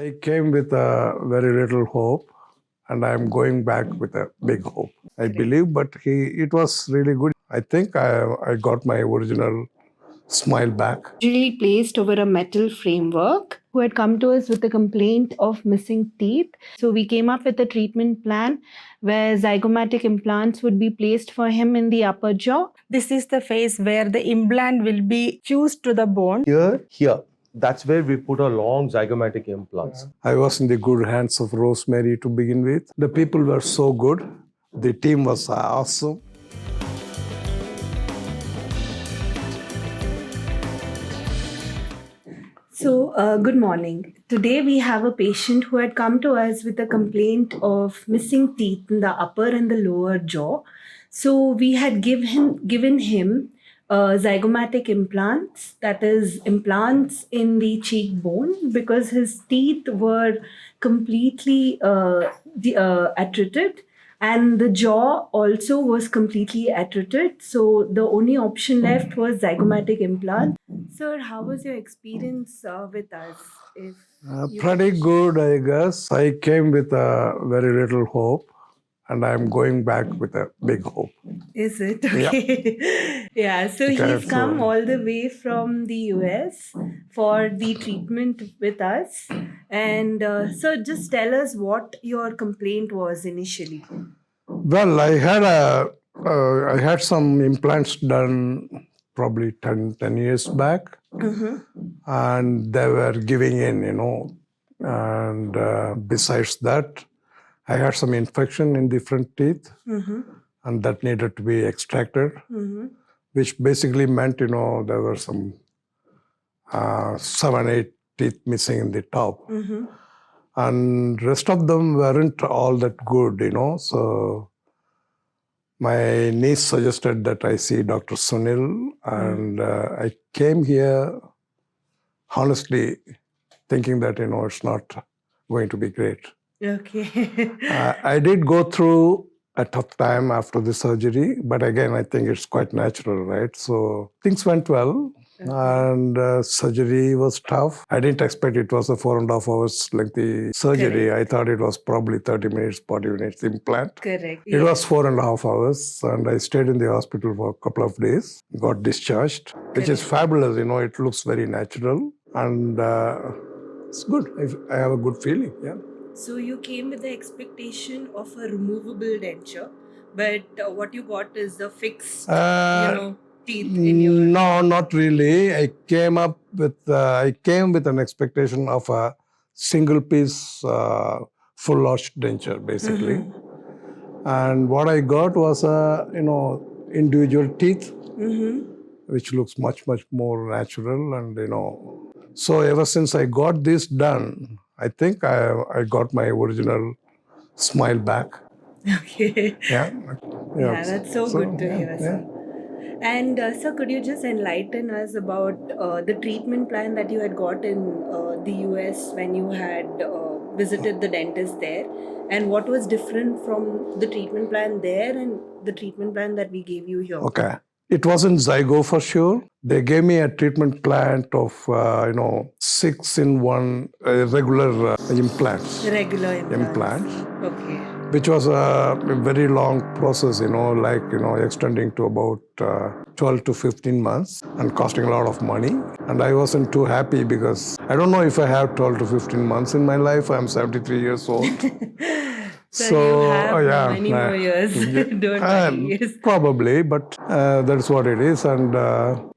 I came with a very little hope, and I'm going back with a big hope. I believe, but it was really good. I think I got my original smile back. Usually placed over a metal framework, who had come to us with a complaint of missing teeth. So we came up with a treatment plan where zygomatic implants would be placed for him in the upper jaw. This is the phase where the implant will be fused to the bone. Here. That's where we put our long zygomatic implants. I was in the good hands of Rosemary to begin with. The people were so good. The team was awesome. So, good morning. Today we have a patient who had come to us with a complaint of missing teeth in the upper and the lower jaw. So, we had given him zygomatic implants, that is, implants in the cheekbone, because his teeth were completely attrited. And the jaw also was completely attrited. So the only option left was zygomatic implant. Sir, how was your experience with us? Pretty good, I guess. I came with a very little hope, and I'm going back with a big hope. Is it? Okay. Yeah. So he's come all the way from the US for the treatment with us. And so just tell us what your complaint was initially. Well, I had some implants done probably 10 years back, and they were giving in, And besides that, I had some infection in the front teeth, and that needed to be extracted, which basically meant, there were some 7, 8 teeth missing in the top. And rest of them weren't all that good, So my niece suggested that I see Dr. Sunil, and I came here honestly thinking that, it's not going to be great. Okay. I did go through a tough time after the surgery, but again, I think it's quite natural, right? So things went well. And surgery was tough. I didn't expect it was a 4.5 hours lengthy surgery. Correct. I thought it was probably 30 minutes, 40 minutes implant. Correct. It was 4.5 hours, and I stayed in the hospital for a couple of days, got discharged, which is fabulous. It looks very natural, and it's good. I have a good feeling, yeah. So you came with the expectation of a removable denture, but what you got is the fixed, teeth in your... No, not really. I came with an expectation of a single piece full arch denture, basically. And what I got was individual teeth, which looks much, much more natural. And, so ever since I got this done, I think I got my original smile back. Okay. Yeah. Yeah, that's so good to hear, yeah. sir. And sir, could you just enlighten us about the treatment plan that you had got in the US when you had visited the dentist there, and what was different from the treatment plan there and the treatment plan that we gave you here? Okay. It wasn't Zygo for sure. They gave me a treatment plan of, 6-in-1 regular implants. Regular implants. Okay. Which was a very long process, extending to about 12 to 15 months and costing a lot of money. And I wasn't too happy because I don't know if I have 12 to 15 months in my life. I'm 73 years old. So you have many more years, don't worry. Probably, but that's what it is. And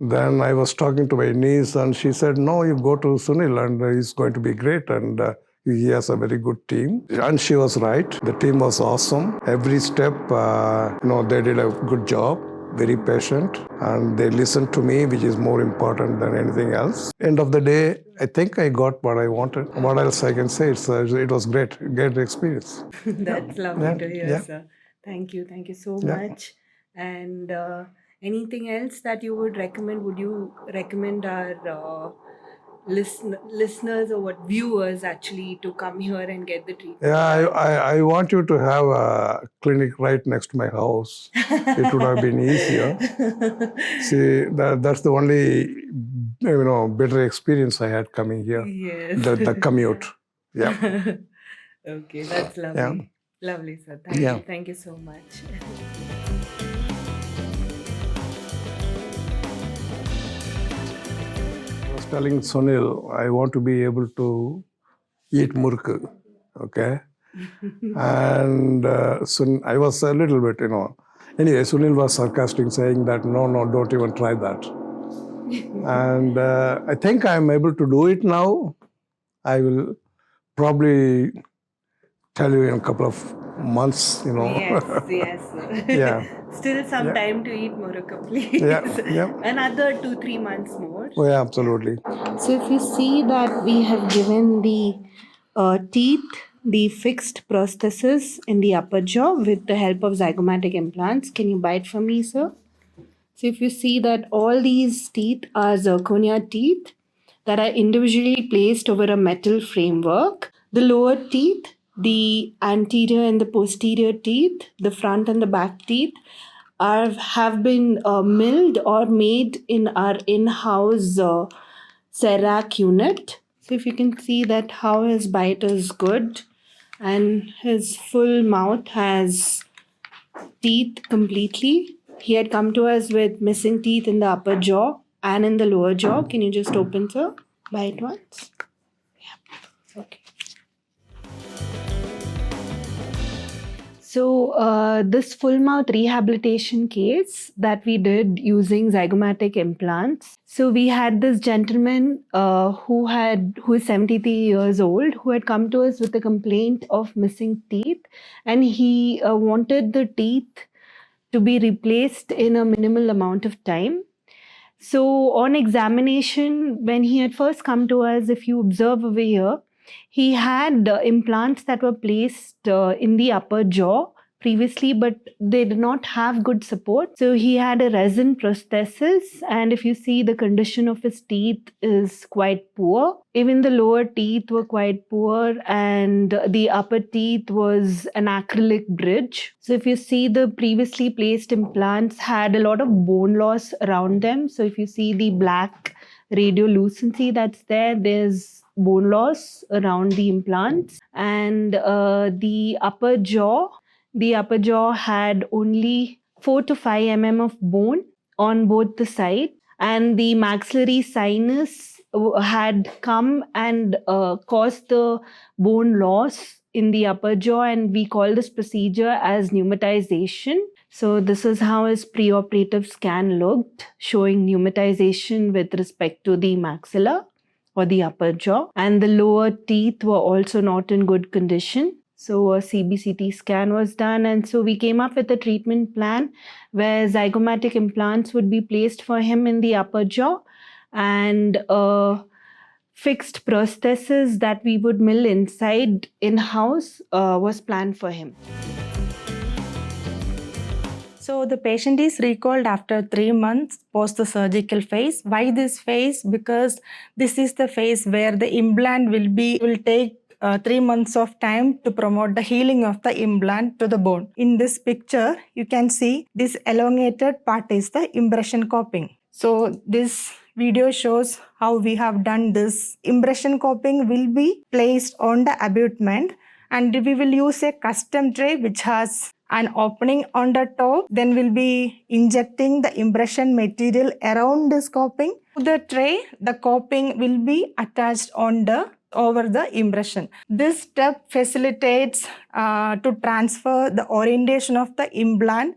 then I was talking to my niece, and she said, no, you go to Sunil, and he's going to be great. And he has a very good team. And she was right. The team was awesome. Every step, they did a good job. Very patient, and they listened to me, which is more important than anything else. End of the day, I think I got what I wanted. What else I can say? It was great experience. That's lovely to hear, sir. Thank you so much. And anything else that you would recommend? Would you recommend our listeners or viewers actually to come here and get the treatment? Yeah, I want you to have a clinic right next to my house. It would have been easier. See, that's the only better experience I had coming here. Yes. The commute. Yeah. Okay, that's Yeah. lovely. Lovely, sir. Thank Yeah. you. Thank you so much. I was telling Sunil, I want to be able to eat murku. Okay. And I was a little bit, Anyway, Sunil was sarcastic, saying that no, don't even try that. And I think I'm able to do it now. I will probably tell you in a couple of months, Yes, yes, sir. Yeah. Still some Yeah. time to eat Morocco, please. Yeah. Another 2-3 months more. Oh, yeah, absolutely. So if you see that we have given the teeth the fixed prosthesis in the upper jaw with the help of zygomatic implants. Can you bite for me, sir? So if you see that all these teeth are zirconia teeth that are individually placed over a metal framework. The lower teeth, the anterior and the posterior teeth, the front and the back teeth have been milled or made in our in-house CERAC unit. So if you can see that how his bite is good and his full mouth has teeth completely. He had come to us with missing teeth in the upper jaw and in the lower jaw. Can you just open, sir? Bite once. Yeah. Okay. So this full mouth rehabilitation case that we did using zygomatic implants. So we had this gentleman who is 73 years old, who had come to us with a complaint of missing teeth, and he wanted the teeth to be replaced in a minimal amount of time. So on examination, when he had first come to us, if you observe over here, he had implants that were placed in the upper jaw previously, but they did not have good support. So he had a resin prosthesis, and if you see, the condition of his teeth is quite poor. Even the lower teeth were quite poor, and the upper teeth was an acrylic bridge. So if you see, the previously placed implants had a lot of bone loss around them. So if you see the black radiolucency that's there, there's bone loss around the implants. And the upper jaw had only 4 to 5 mm of bone on both the sides, and the maxillary sinus had come and caused the bone loss in the upper jaw, and we call this procedure as pneumatization. So this is how his preoperative scan looked, showing pneumatization with respect to the maxilla or the upper jaw, and the lower teeth were also not in good condition. So a CBCT scan was done, and so we came up with a treatment plan where zygomatic implants would be placed for him in the upper jaw, and fixed prosthesis that we would mill inside in-house was planned for him. So the patient is recalled after 3 months post the surgical phase. Why this phase? Because this is the phase where the implant will take 3 months of time to promote the healing of the implant to the bone. In this picture, you can see this elongated part is the impression coping. So this video shows how we have done this. Impression coping will be placed on the abutment, and we will use a custom tray which has an opening on the top. Then we'll be injecting the impression material around this coping. To the tray, the coping will be attached over the impression. This step facilitates to transfer the orientation of the implant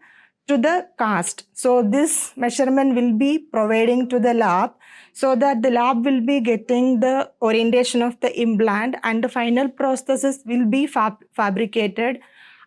to the cast. So this measurement will be providing to the lab, so that the lab will be getting the orientation of the implant, and the final prosthesis will be fabricated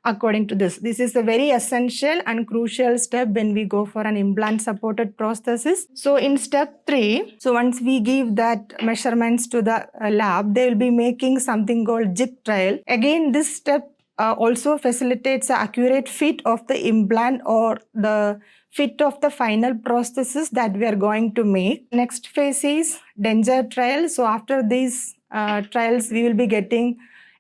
according to this. This is a very essential and crucial step when we go for an implant supported prosthesis. So in step 3, so once we give that measurements to the lab, they will be making something called jig trial. Again, this step also facilitates the accurate fit of the implant or the fit of the final prosthesis that we are going to make. Next phase is denture trial. So after these trials, we will be getting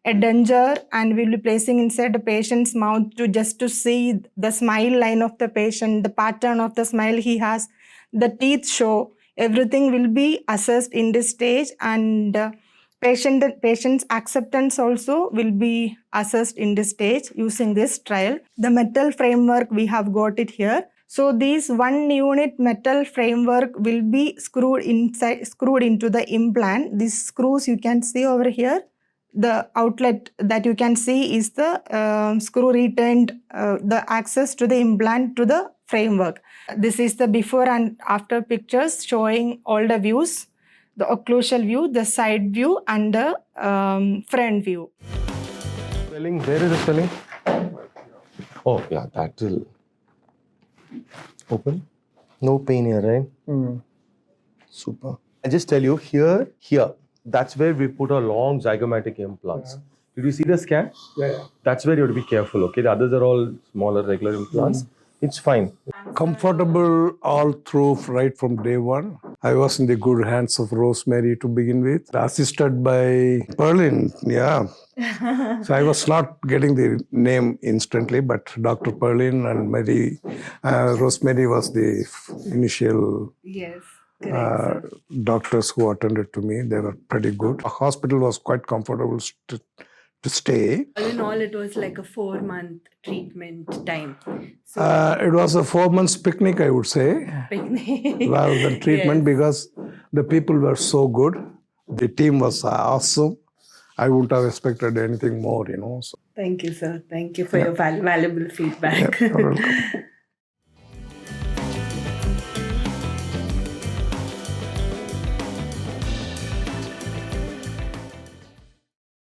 a denture, and we will be placing inside the patient's mouth to see the smile line of the patient, the pattern of the smile he has, the teeth show. Everything will be assessed in this stage, and Patient's acceptance also will be assessed in this stage using this trial. The metal framework, we have got it here. So this 1 unit metal framework will be screwed into the implant. These screws you can see over here. The outlet that you can see is the screw retained the access to the implant to the framework. This is the before and after pictures showing all the views, the occlusal view, the side view, and the front view. Swelling, where is the swelling? Oh, yeah, that will open. No pain here, right? Super. I just tell you, here, that's where we put our long zygomatic implants. Did you see the scan? Yeah. That's where you have to be careful, okay? The others are all smaller, regular implants. It's fine. Comfortable all through, right from day one. I was in the good hands of Rosemary to begin with, assisted by Perlin. Yeah. So I was not getting the name instantly, but Dr. Perlin and Rosemary was the initial Yes. Correct, sir. doctors who attended to me. They were pretty good. The hospital was quite comfortable to stay. All in all, it was like a 4-month treatment time. So It was a 4 months picnic, I would say, picnic. rather than treatment, Yes. because the people were so good. The team was awesome. I wouldn't have expected anything more, So. Thank you, sir. Thank you for your valuable feedback. You're welcome.